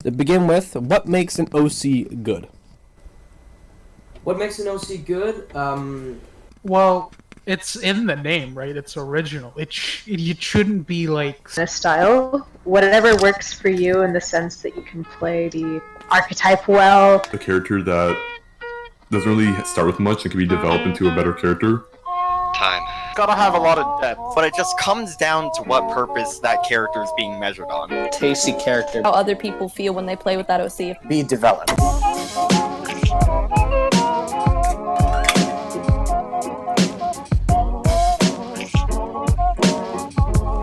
To begin with, what makes an OC good? What makes an OC good? Well, it's in the name, right? It's original. It shouldn't be like a style, whatever works for you in the sense that you can play the archetype well. A character that doesn't really start with much and can be developed into a better character. Time. Gotta have a lot of depth, but it just comes down to what purpose that character is being measured on. Tasty character. How other people feel when they play with that OC. Be developed.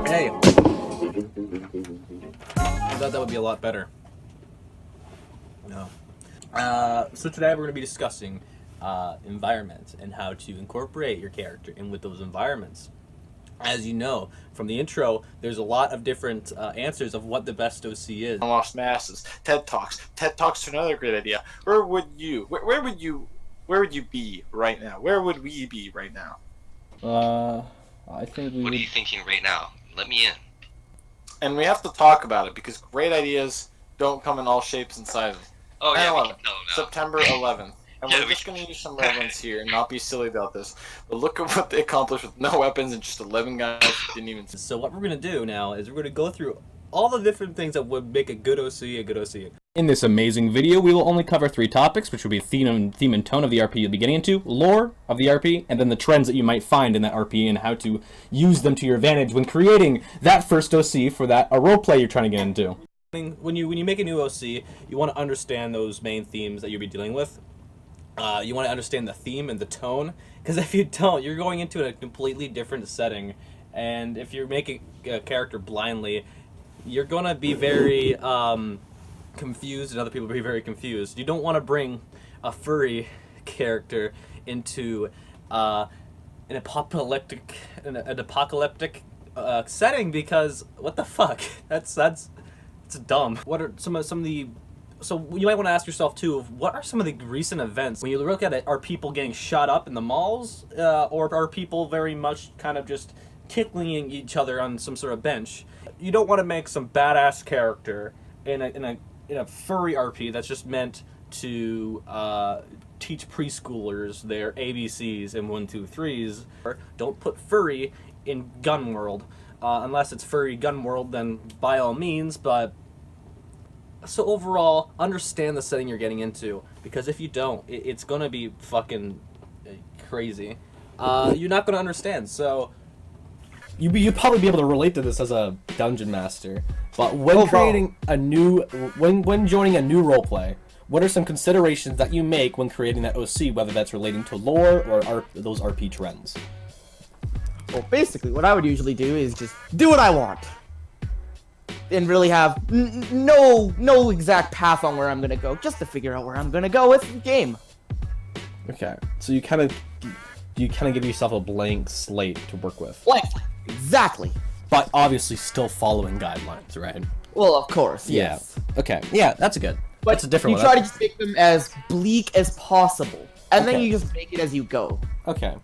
Hey. I thought that would be a lot better. No. So today we're going to be discussing environments and how to incorporate your character in with those environments. As you know from the intro, there's a lot of different answers of what the best OC is. Lost masses. TED Talks. TED Talks are another great idea. Where would you be right now? Where would we be right now? I think we What are you thinking right now? Let me in. And we have to talk about it because great ideas don't come in all shapes and sizes. Oh yeah, we 11th, can tell now. September 11th. And Yeah, we're we just can- going to use some relevance here and not be silly about this. But look at what they accomplished with no weapons and just 11 guys who didn't even... So what we're going to do now is we're going to go through all the different things that would make a good OC a good OC. In this amazing video, we will only cover 3 topics, which will be theme and tone of the RP you'll be getting into, lore of the RP, and then the trends that you might find in that RP and how to use them to your advantage when creating that first OC for that roleplay you're trying to get into. When you make a new OC, you want to understand those main themes that you'll be dealing with. You want to understand the theme and the tone, because if you don't, you're going into a completely different setting, and if you're making a character blindly, you're gonna be very confused, and other people will be very confused. You don't want to bring a furry character into an apocalyptic setting, because what the fuck? That's dumb. What are some of the... So you might want to ask yourself too, what are some of the recent events when you look at it? Are people getting shot up in the malls, or are people very much kind of just tickling each other on some sort of bench? You don't want to make some badass character in a furry RP that's just meant to teach preschoolers their ABCs and 1, 2, 3s. Don't put furry in gun world, unless it's furry gun world. Then by all means, but. So overall, understand the setting you're getting into, because if you don't, it's gonna be fucking crazy. You're not gonna understand. So you'd probably be able to relate to this as a dungeon master. But when creating a new, when joining a new roleplay, what are some considerations that you make when creating that OC, whether that's relating to lore or those RP trends? Well, basically, what I would usually do is just do what I want. And really have no exact path on where I'm gonna go, just to figure out where I'm gonna go with the game. Okay, so you kind of give yourself a blank slate to work with. Blank. Exactly. But obviously still following guidelines, right? Well, of course, yes. Yeah. Okay. Yeah, that's good. But that's a different you one. try to just make them as bleak as possible, and then Okay. you just make it as you go. Okay.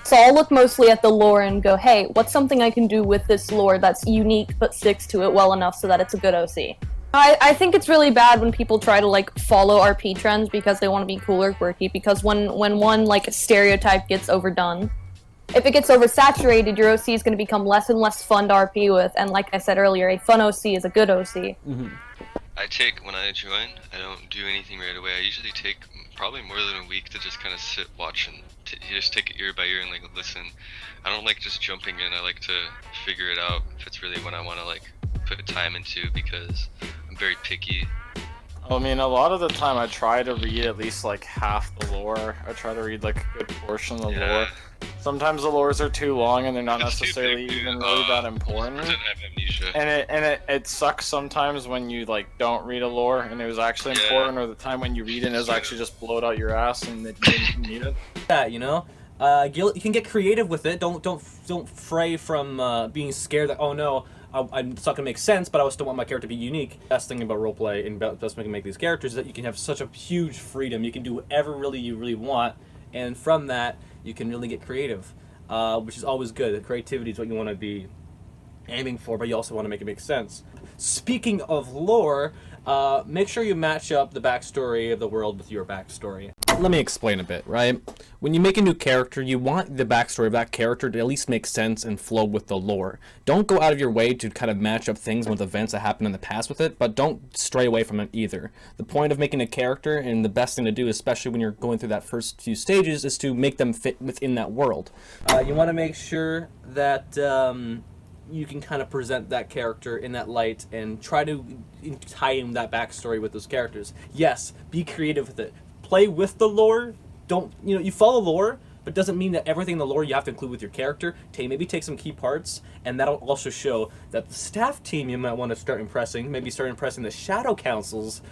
So I'll look mostly at the lore and go, hey, what's something I can do with this lore that's unique but sticks to it well enough so that it's a good OC? I think it's really bad when people try to like follow RP trends because they want to be cool or quirky, because when one like stereotype gets overdone, if it gets oversaturated, your OC is going to become less and less fun to RP with, and like I said earlier, a fun OC is a good OC. Mm-hmm. When I join, I don't do anything right away. I usually take probably more than a week to just kind of sit, watch, and you just take it ear by ear and like listen. I don't like just jumping in. I like to figure it out if it's really what I want to like put time into, because I'm very picky. I mean, a lot of the time I try to read at least like half the lore. I try to read like a good portion of the lore. Sometimes the lores are too long and they're not necessarily even really that important. I have amnesia. And it sucks sometimes when you like don't read a lore and it was actually important, or the time when you read it is actually just blowed out your ass and that you didn't need it. That, you know, you can get creative with it. Don't fray from being scared that, oh no, it's not gonna make sense, but I still want my character to be unique. Best thing about roleplay and best thing to make these characters is that you can have such a huge freedom. You can do whatever you really want, and from that you can really get creative, which is always good. Creativity is what you want to be aiming for, but you also want to make it make sense. Speaking of lore, make sure you match up the backstory of the world with your backstory. Let me explain a bit, right? When you make a new character, you want the backstory of that character to at least make sense and flow with the lore. Don't go out of your way to kind of match up things with events that happened in the past with it, but don't stray away from it either. The point of making a character, and the best thing to do, especially when you're going through that first few stages, is to make them fit within that world. You want to make sure that you can kind of present that character in that light and try to tie in that backstory with those characters. Yes, be creative with it. Play with the lore. Don't, you follow lore, but doesn't mean that everything in the lore you have to include with your character. Maybe take some key parts, and that'll also show that the staff team you might want to start impressing, maybe start impressing the Shadow Councils.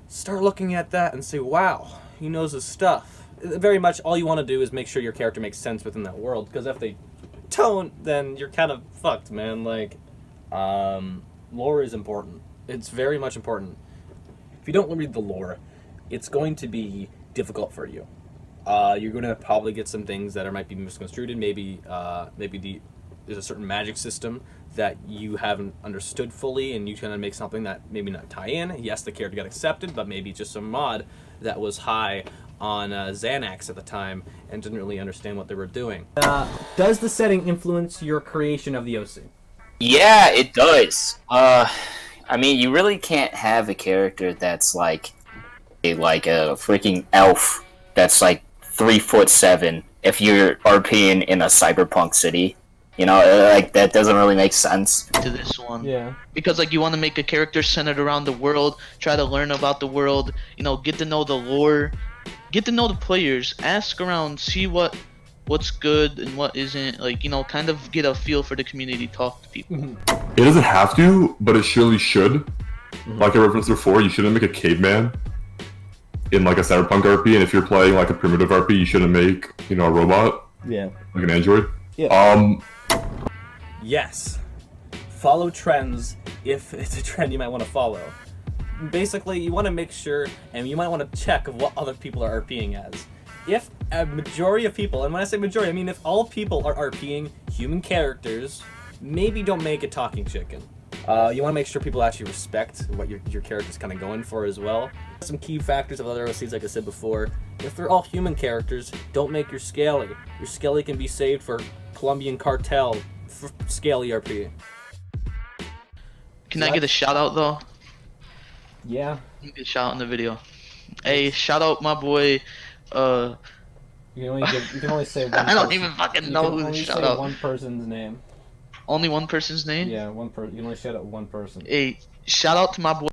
Start looking at that and say, wow, he knows his stuff. Very much all you want to do is make sure your character makes sense within that world, because if they don't, then you're kind of fucked, man. Like, lore is important. It's very much important. If you don't read the lore, it's going to be difficult for you. You're going to probably get some things that might be misconstrued. Maybe there's a certain magic system that you haven't understood fully, and you kind of make something that maybe not tie in. Yes, the character got accepted, but maybe just some mod that was high on Xanax at the time and didn't really understand what they were doing. Does the setting influence your creation of the OC? Yeah, it does. I mean, you really can't have a character that's like a freaking elf that's like 3'7" if you're RPing in a cyberpunk city. Like, that doesn't really make sense. To this one. Yeah. Because, like, you want to make a character centered around the world, try to learn about the world, get to know the lore, get to know the players, ask around, see what's good and what isn't, like, kind of get a feel for the community, talk to people. It doesn't have to, but it surely should. Like I referenced before, you shouldn't make a caveman in like a cyberpunk RP, and if you're playing like a primitive RP, you shouldn't make, a robot. Yeah. Like an android. Yeah. Yes. Follow trends if it's a trend you might want to follow. Basically, you want to make sure, and you might want to check what other people are RPing as. If a majority of people, and when I say majority, I mean if all people are RPing human characters, maybe don't make a talking chicken. You want to make sure people actually respect what your character's kind of going for as well. Some key factors of other OCs, like I said before, if they're all human characters, don't make your Scaly. Your Scaly can be saved for Colombian cartel for Scaly RP. Can I get a shout out though? Yeah. You get a shout out in the video. Hey, shout out my boy. You can only say one. I don't even fucking know who to shout out. One person's name. Only one person's name? Yeah, one person. You can only shout out one person. Hey, shout out to my boy.